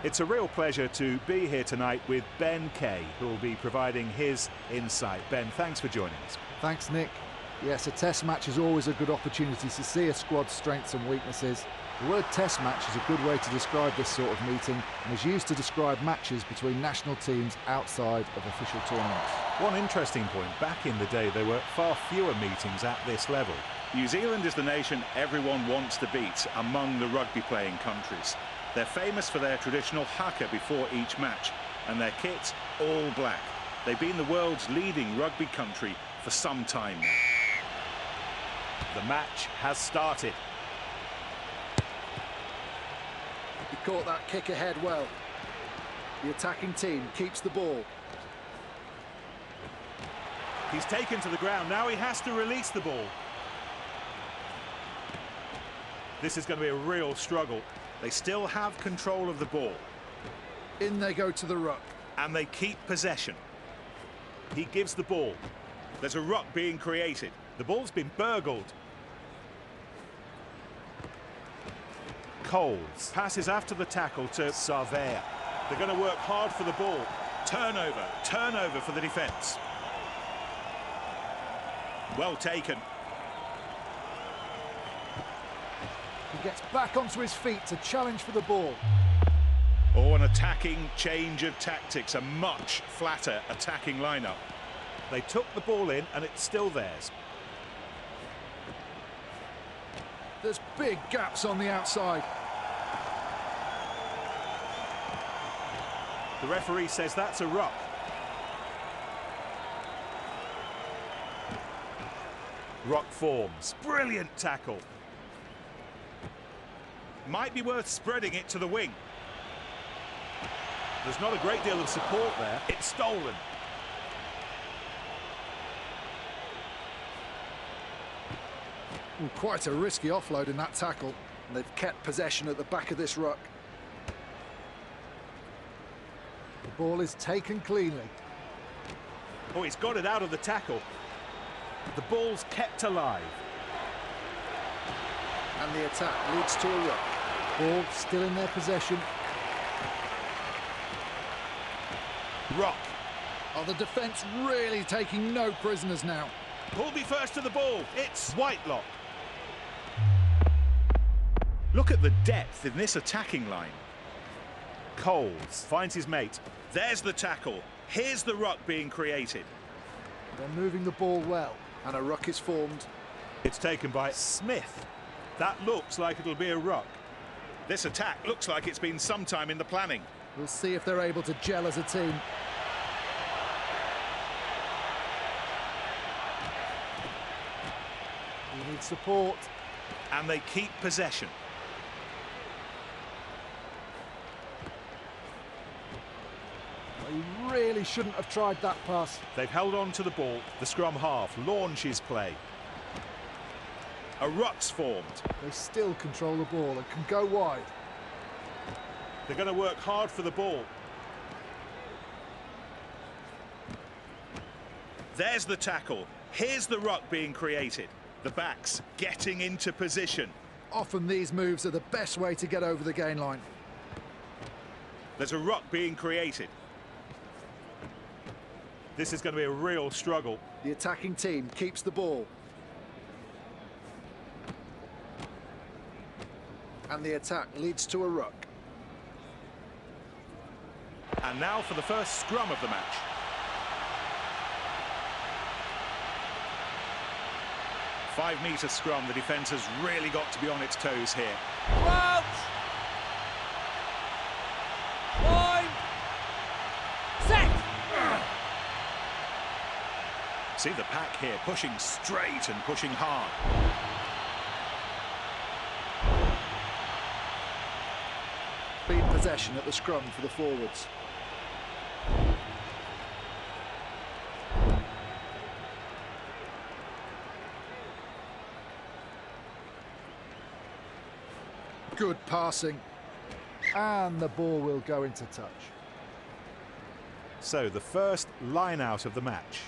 It's a real pleasure to be here tonight with Ben Kay, who will be providing his insight. Ben, thanks for joining us. Thanks, Nick. Yes, a test match is always a good opportunity to see a squad's strengths and weaknesses. The word test match is a good way to describe this sort of meeting and is used to describe matches between national teams outside of official tournaments. One interesting point, back in the day there were far fewer meetings at this level. New Zealand is the nation everyone wants to beat among the rugby playing countries. They're famous for their traditional haka before each match and their kit all black. They've been the world's leading rugby country for some time now. The match has started. He caught that kick ahead well. The attacking team keeps the ball. He's taken to the ground, now he has to release the ball. This is going to be a real struggle. They still have control of the ball. In they go to the ruck. And they keep possession. He gives the ball. There's a ruck being created. The ball's been burgled. Coles passes after the tackle to Sarvea. They're going to work hard for the ball. Turnover for the defence. Well taken. He gets back onto his feet to challenge for the ball. Oh, an attacking change of tactics, a much flatter attacking lineup. They took the ball in and it's still theirs. There's big gaps on the outside. The referee says that's a ruck. Ruck forms. Brilliant tackle. Might be worth spreading it to the wing. There's not a great deal of support there. It's stolen. Well, quite a risky offload in that tackle. And they've kept possession at the back of this ruck. The ball is taken cleanly. Oh, he's got it out of the tackle. The ball's kept alive. And the attack leads to a ruck. Ball still in their possession. Ruck. Oh, the defence really taking no prisoners now. Who'll be first to the ball? It's Whitelock. Look at the depth in this attacking line. Coles finds his mate. There's the tackle. Here's the ruck being created. They're moving the ball well, and a ruck is formed. It's taken by Smith. That looks like it'll be a ruck. This attack looks like it's been some time in the planning. We'll see if they're able to gel as a team. We need support. And they keep possession. He really shouldn't have tried that pass. They've held on to the ball. The scrum half launches play. A ruck's formed. They still control the ball and can go wide. They're going to work hard for the ball. There's the tackle. Here's the ruck being created. The backs getting into position. Often these moves are the best way to get over the gain line. There's a ruck being created. This is going to be a real struggle. The attacking team keeps the ball. And the attack leads to a ruck. And now for the first scrum of the match. Five-metre scrum. The defence has really got to be on its toes here. Out! Line! Set! See the pack here, pushing straight and pushing hard. Clean possession at the scrum for the forwards. Good passing. And the ball will go into touch. So the first line out of the match.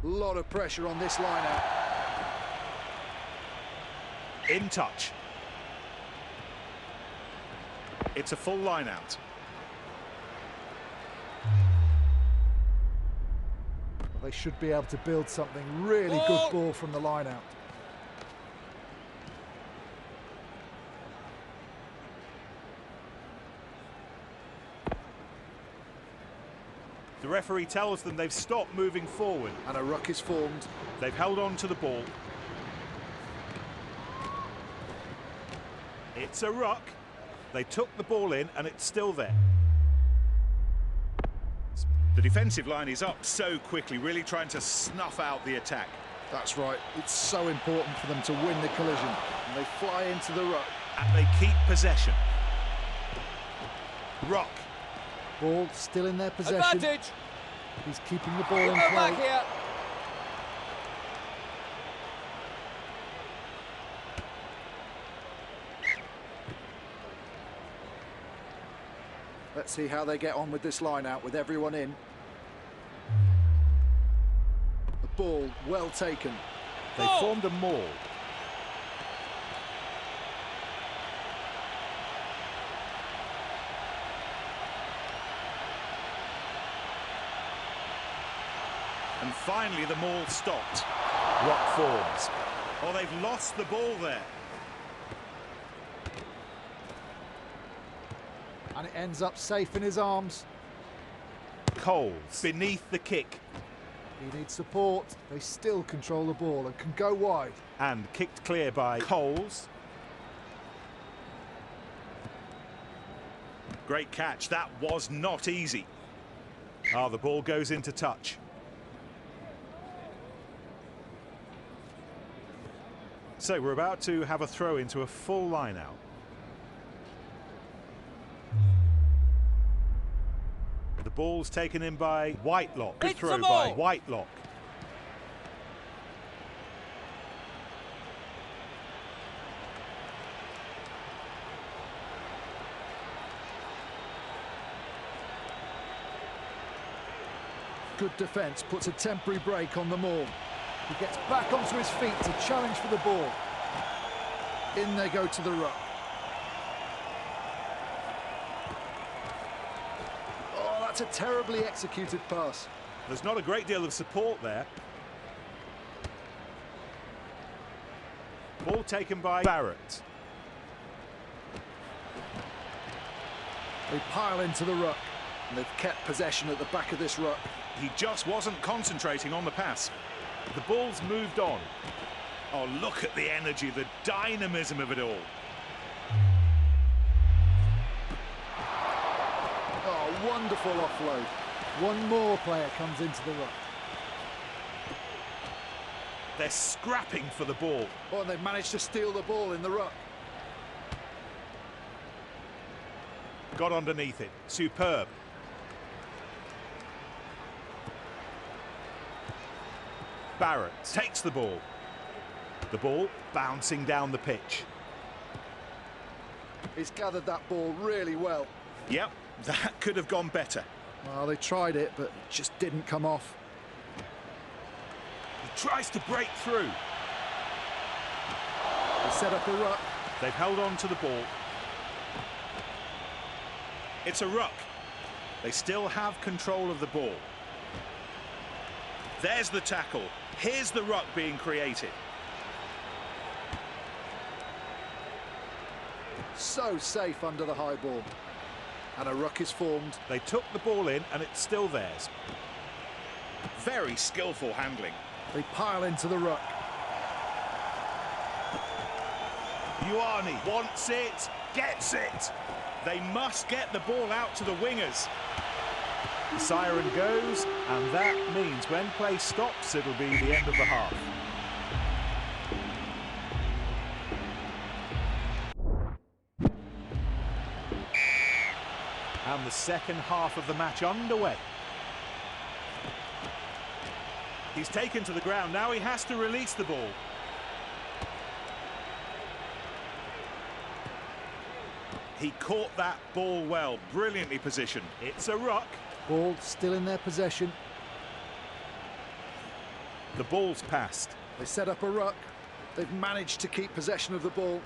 A lot of pressure on this line out. In touch. It's a full line out. They should be able to build something really good ball from the line out. The referee tells them they've stopped moving forward. And a ruck is formed. They've held on to the ball. It's a ruck. They took the ball in and it's still there. The defensive line is up so quickly, really trying to snuff out the attack. That's right. It's so important for them to win the collision. And they fly into the ruck. And they keep possession. Ruck. Ball still in their possession. Advantage. He's keeping the ball in Go back play. here. Let's see how they get on with this line out with everyone in. The ball well taken. They formed a maul. And finally the maul stopped. Ruck forms. Oh, they've lost the ball there. And it ends up safe in his arms. Coles beneath the kick. He needs support. They still control the ball and can go wide. And kicked clear by Coles. Great catch. That was not easy. The ball goes into touch. So we're about to have a throw into a full line out. The ball's taken in by Whitelock. Good It's throw a by ball. Whitelock. Good defence, puts a temporary break on the maul. He gets back onto his feet to challenge for the ball. In they go to the ruck. Oh, that's a terribly executed pass. There's not a great deal of support there. Ball taken by Barrett. They pile into the ruck, and they've kept possession at the back of this ruck. He just wasn't concentrating on the pass. The ball's moved on. Oh, look at the energy, the dynamism of it all. Oh, wonderful offload. One more player comes into the ruck. They're scrapping for the ball. Oh, and they've managed to steal the ball in the ruck. Got underneath it. Superb. Barrett takes the ball. The ball bouncing down the pitch. He's gathered that ball really well. Yep, that could have gone better. Well, they tried it, but it just didn't come off. He tries to break through. They set up a ruck. They've held on to the ball. It's a ruck. They still have control of the ball. There's the tackle. Here's the ruck being created. So safe under the high ball. And a ruck is formed. They took the ball in and it's still theirs. Very skillful handling. They pile into the ruck. Ioane wants it, gets it. They must get the ball out to the wingers. The siren goes, and that means when play stops, it'll be the end of the half. And the second half of the match underway. He's taken to the ground, now he has to release the ball. He caught that ball well, brilliantly positioned. It's a ruck. Ball still in their possession. The ball's passed. They set up a ruck. They've managed to keep possession of the ball.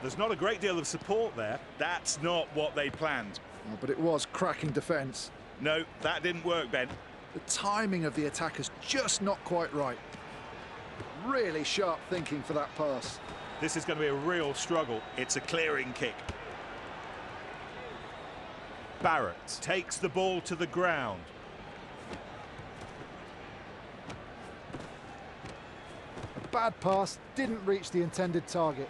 There's not a great deal of support there. That's not what they planned. Oh, but it was cracking defence. No, that didn't work, Ben. The timing of the attack is just not quite right. Really sharp thinking for that pass. This is going to be a real struggle. It's a clearing kick. Barrett takes the ball to the ground. A bad pass, didn't reach the intended target.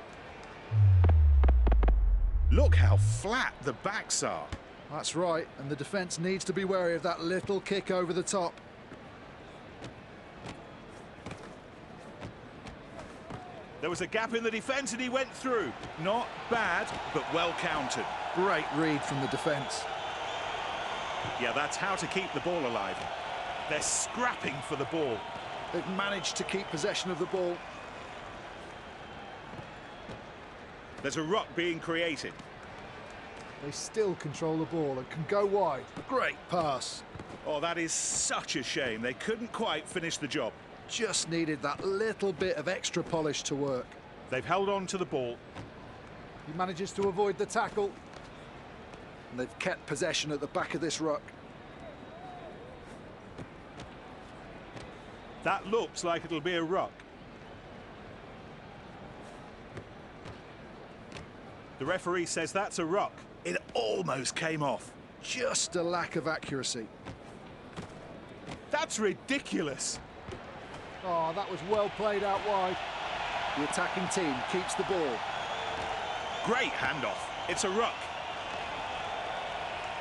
Look how flat the backs are. That's right, and the defence needs to be wary of that little kick over the top. There was a gap in the defence and he went through. Not bad, but well countered. Great read from the defence. Yeah, that's how to keep the ball alive. They're scrapping for the ball. They've managed to keep possession of the ball. There's a ruck being created. They still control the ball and can go wide. Great pass. Oh, that is such a shame. They couldn't quite finish the job. Just needed that little bit of extra polish to work. They've held on to the ball. He manages to avoid the tackle. And they've kept possession at the back of this ruck. That looks like it'll be a ruck. The referee says that's a ruck. It almost came off. Just a lack of accuracy. That's ridiculous. Oh, that was well played out wide. The attacking team keeps the ball. Great handoff. It's a ruck.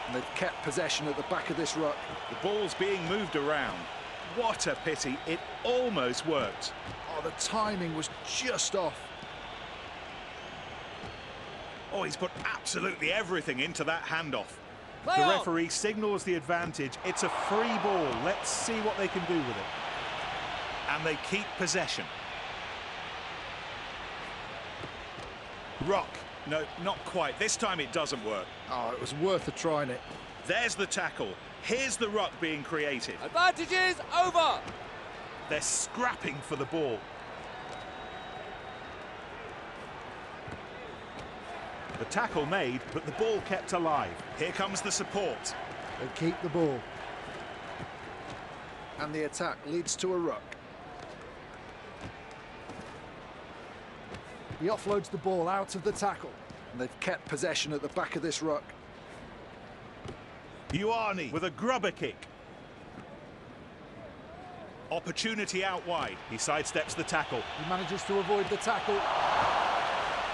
And they've kept possession at the back of this ruck. The ball's being moved around. What a pity. It almost worked. Oh, the timing was just off. Oh, he's put absolutely everything into that handoff. Play The on. referee signals the advantage. It's a free ball. Let's see what they can do with it. And they keep possession. Ruck. No, not quite. This time it doesn't work. Oh, it was worth a try, Nick. There's the tackle. Here's the ruck being created. Advantage is over. They're scrapping for the ball. The tackle made, but the ball kept alive. Here comes the support. They keep the ball. And the attack leads to a ruck. He offloads the ball out of the tackle. And they've kept possession at the back of this ruck. Ioane with a grubber kick. Opportunity out wide. He sidesteps the tackle. He manages to avoid the tackle.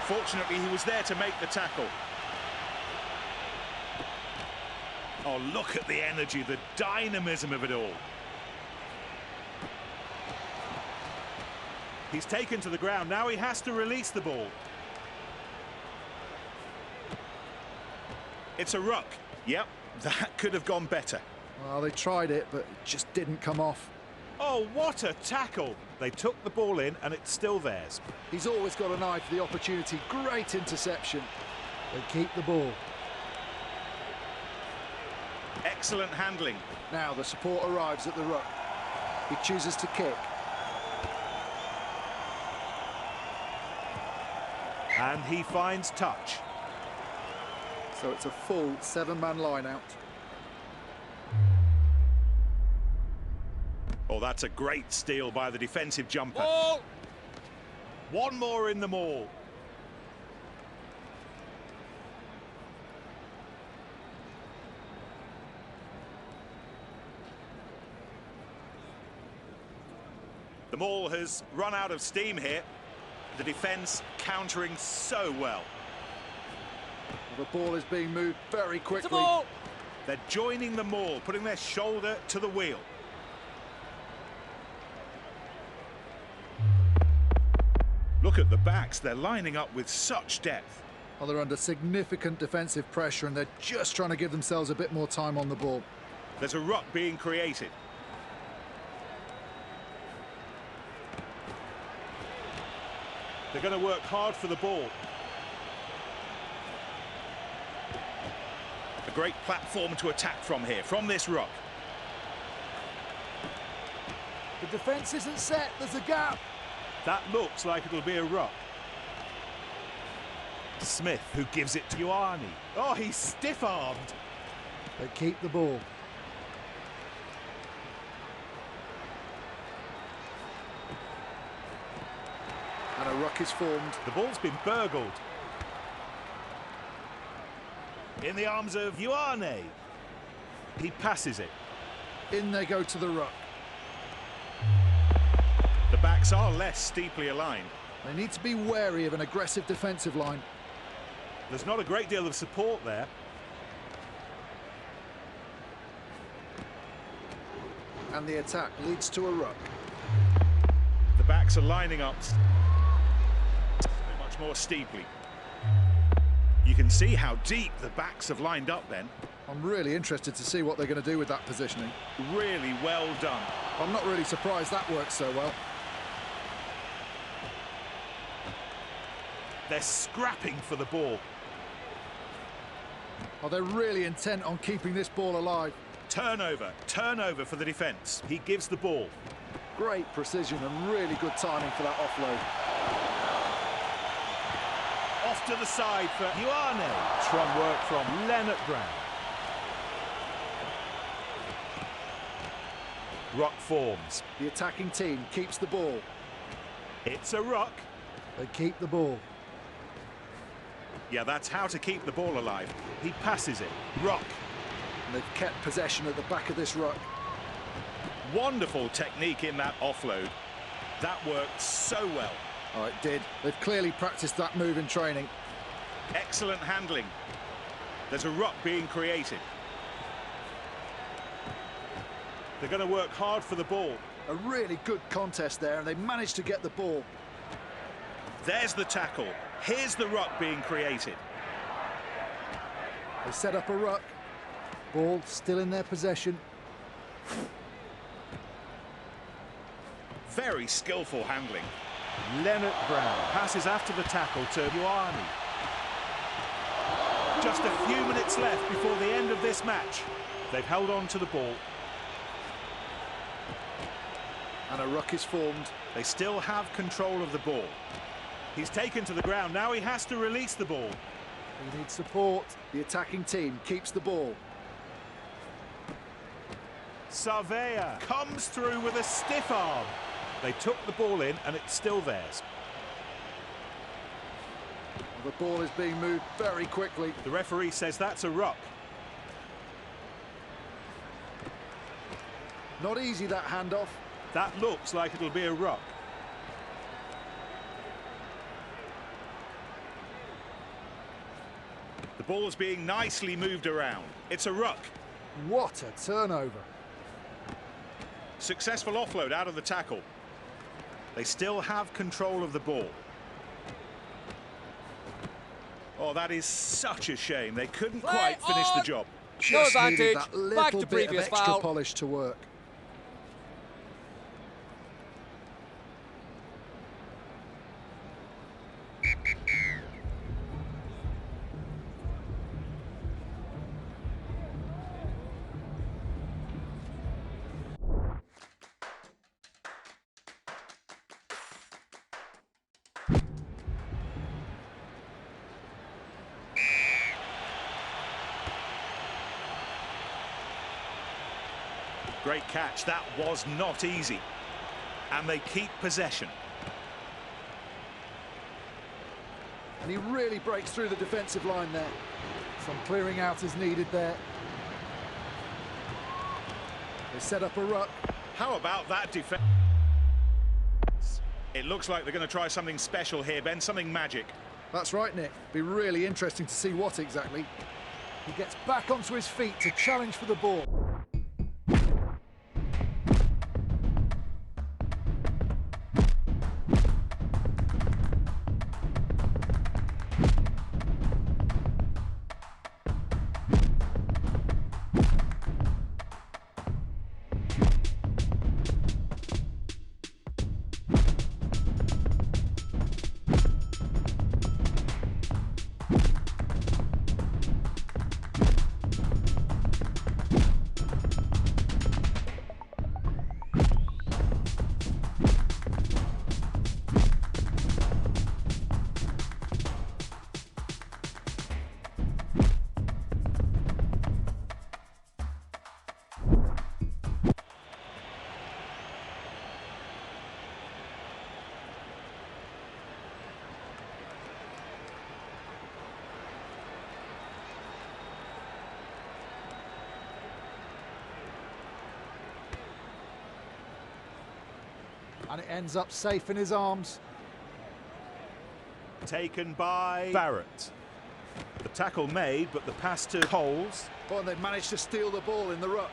Fortunately, he was there to make the tackle. Oh, look at the energy, the dynamism of it all. He's taken to the ground. Now he has to release the ball. It's a ruck. Yep, that could have gone better. Well, they tried it, but it just didn't come off. Oh, what a tackle. They took the ball in and it's still theirs. He's always got an eye for the opportunity. Great interception. They keep the ball. Excellent handling. Now the support arrives at the ruck. He chooses to kick. And he finds touch. So it's a full 7-man line out. Oh, that's a great steal by the defensive jumper. Ball. One more in the maul. The maul has run out of steam here. The defence countering so well. The ball is being moved very It's a quickly. ball. They're joining the maul, putting their shoulder to the wheel. Look at the backs, they're lining up with such depth. Well, they're under significant defensive pressure and they're just trying to give themselves a bit more time on the ball. There's a ruck being created. They're going to work hard for the ball. A great platform to attack from here, from this ruck. The defence isn't set, there's a gap. That looks like it'll be a ruck. Smith, who gives it to Ioane. Oh, he's stiff-armed. They keep the ball. And a ruck is formed. The ball's been burgled. In the arms of Ioane. He passes it. In they go to the ruck. The backs are less steeply aligned. They need to be wary of an aggressive defensive line. There's not a great deal of support there. And the attack leads to a ruck. The backs are lining up much more steeply. You can see how deep the backs have lined up, Ben. I'm really interested to see what they're going to do with that positioning. Really well done. I'm not really surprised that works so well. They're scrapping for the ball. Oh, they're really intent on keeping this ball alive. Turnover for the defence. He gives the ball. Great precision and really good timing for that offload. Off to the side for Ioane. Strong work from Leonard Brown. Ruck forms. The attacking team keeps the ball. It's a ruck. They keep the ball. Yeah, that's how to keep the ball alive. He passes it. Ruck. And they've kept possession at the back of this ruck. Wonderful technique in that offload. That worked so well. Oh, it did. They've clearly practiced that move in training. Excellent handling. There's a ruck being created. They're going to work hard for the ball. A really good contest there, and they managed to get the ball. There's the tackle. Here's the ruck being created. They set up a ruck. Ball still in their possession. Very skillful handling. Leonard Brown passes after the tackle to Ioane. Just a few minutes left before the end of this match. They've held on to the ball. And a ruck is formed. They still have control of the ball. He's taken to the ground. Now he has to release the ball. He needs support. The attacking team keeps the ball. Sarvea comes through with a stiff arm. They took the ball in and it's still theirs. The ball is being moved very quickly. The referee says that's a ruck. Not easy, that handoff. That looks like it'll be a ruck. The ball's being nicely moved around. It's a ruck. What a turnover. Successful offload out of the tackle. They still have control of the ball. Oh, that is such a shame. They couldn't quite finish the job. Just needed advantage. that little Back to bit of previous extra foul. polish to work. Great catch. That was not easy. And they keep possession. And he really breaks through the defensive line there. Some clearing out is needed there. They set up a ruck. How about that defense? It looks like they're going to try something special here, Ben, something magic. That's right, Nick. Be really interesting to see what exactly. He gets back onto his feet to challenge for the ball. And it ends up safe in his arms. Taken by Barrett. The tackle made, but the pass to Coles. Oh, and they've managed to steal the ball in the ruck.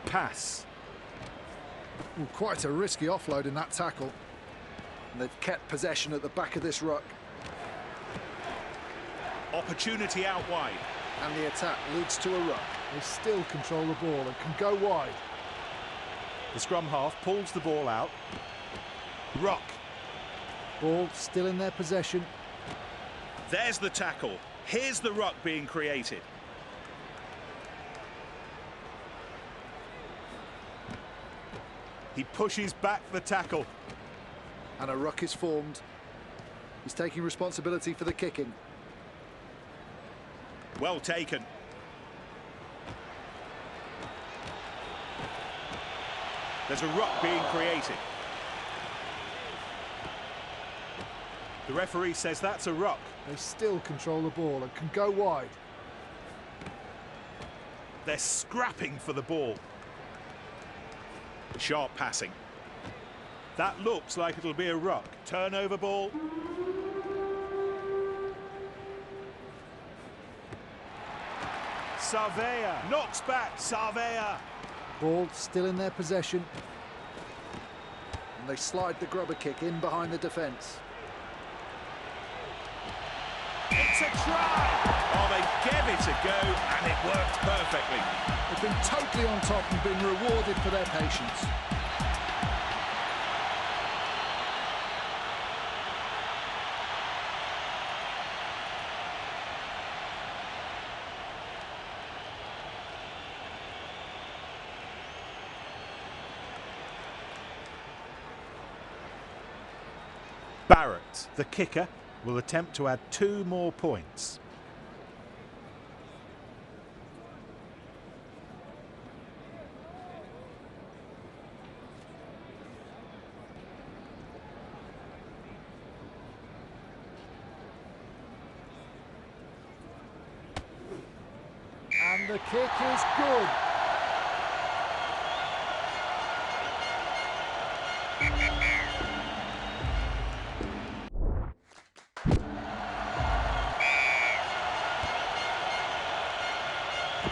Pass. Ooh, quite a risky offload in that tackle. And they've kept possession at the back of this ruck. Opportunity out wide. And the attack leads to a ruck. They still control the ball and can go wide. The scrum half pulls the ball out. Ruck. Ball still in their possession. There's the tackle. Here's the ruck being created. He pushes back the tackle. And a ruck is formed. He's taking responsibility for the kicking. Well taken. There's a ruck being created. The referee says that's a ruck. They still control the ball and can go wide. They're scrapping for the ball. Sharp passing. That looks like it'll be a ruck. Turnover ball. Sarvea knocks back. Sarvea. Ball still in their possession. And they slide the grubber kick in behind the defence. It's a try. Oh, they gave it a go and it worked perfectly. They've been totally on top and been rewarded for their patience. Barrett, the kicker, will attempt to add 2 more points. And the kick is good.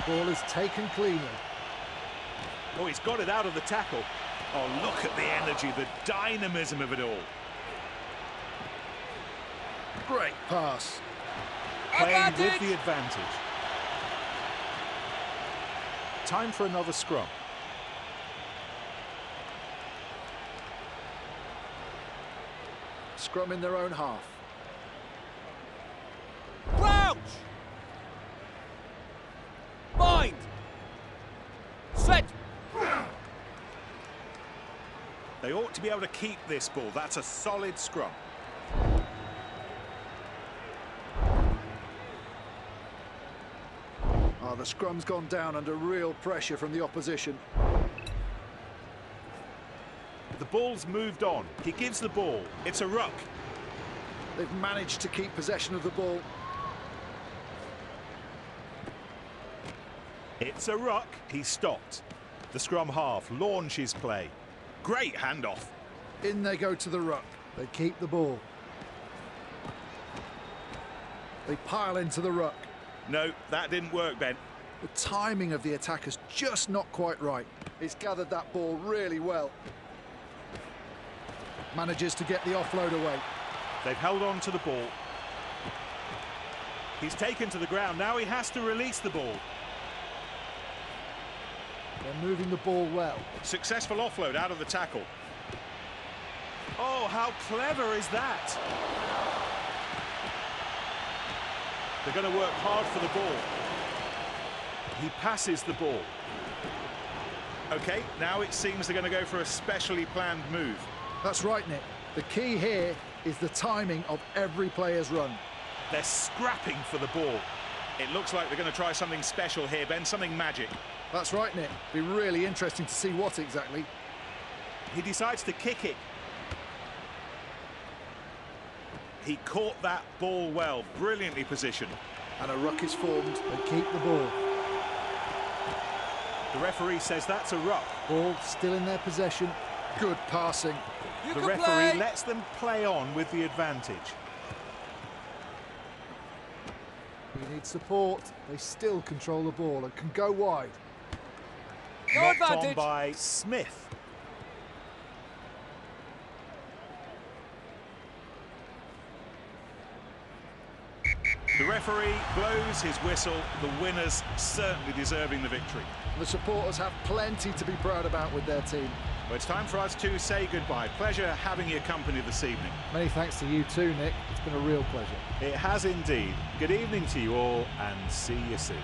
Ball is taken cleanly. Oh, he's got it out of the tackle. Oh, look at the energy, the dynamism of it all. Great pass. Playing with the advantage. Time for another scrum. Scrum in their own half. Crouch! Bind! Set! They ought to be able to keep this ball. That's a solid scrum. Oh, the scrum's gone down under real pressure from the opposition. The ball's moved on. He gives the ball. It's a ruck. They've managed to keep possession of the ball. It's a ruck. He's stopped. The scrum half launches play. Great handoff. In they go to the ruck. They keep the ball. They pile into the ruck. No, that didn't work, Ben. The timing of the attack is just not quite right. He's gathered that ball really well. Manages to get the offload away. They've held on to the ball. He's taken to the ground. Now he has to release the ball. They're moving the ball well. Successful offload out of the tackle. Oh, how clever is that? They're going to work hard for the ball. He passes the ball. OK, now it seems they're going to go for a specially planned move. That's right, Nick. The key here is the timing of every player's run. They're scrapping for the ball. It looks like they're going to try something special here, Ben, something magic. That's right, Nick. Be really interesting to see what exactly. He decides to kick it. He caught that ball well, brilliantly positioned. And a ruck is formed. They keep the ball. The referee says that's a ruck. Ball still in their possession. Good passing. You The can referee play. lets them play on with the advantage. He needs support. They still control the ball and can go wide. No Knocked on advantage. by Smith. The referee blows his whistle. The winners certainly deserving the victory. The supporters have plenty to be proud about with their team. Well, it's time for us to say goodbye. Pleasure having your company this evening. Many thanks to you too, Nick. It's been a real pleasure. It has indeed. Good evening to you all and see you soon.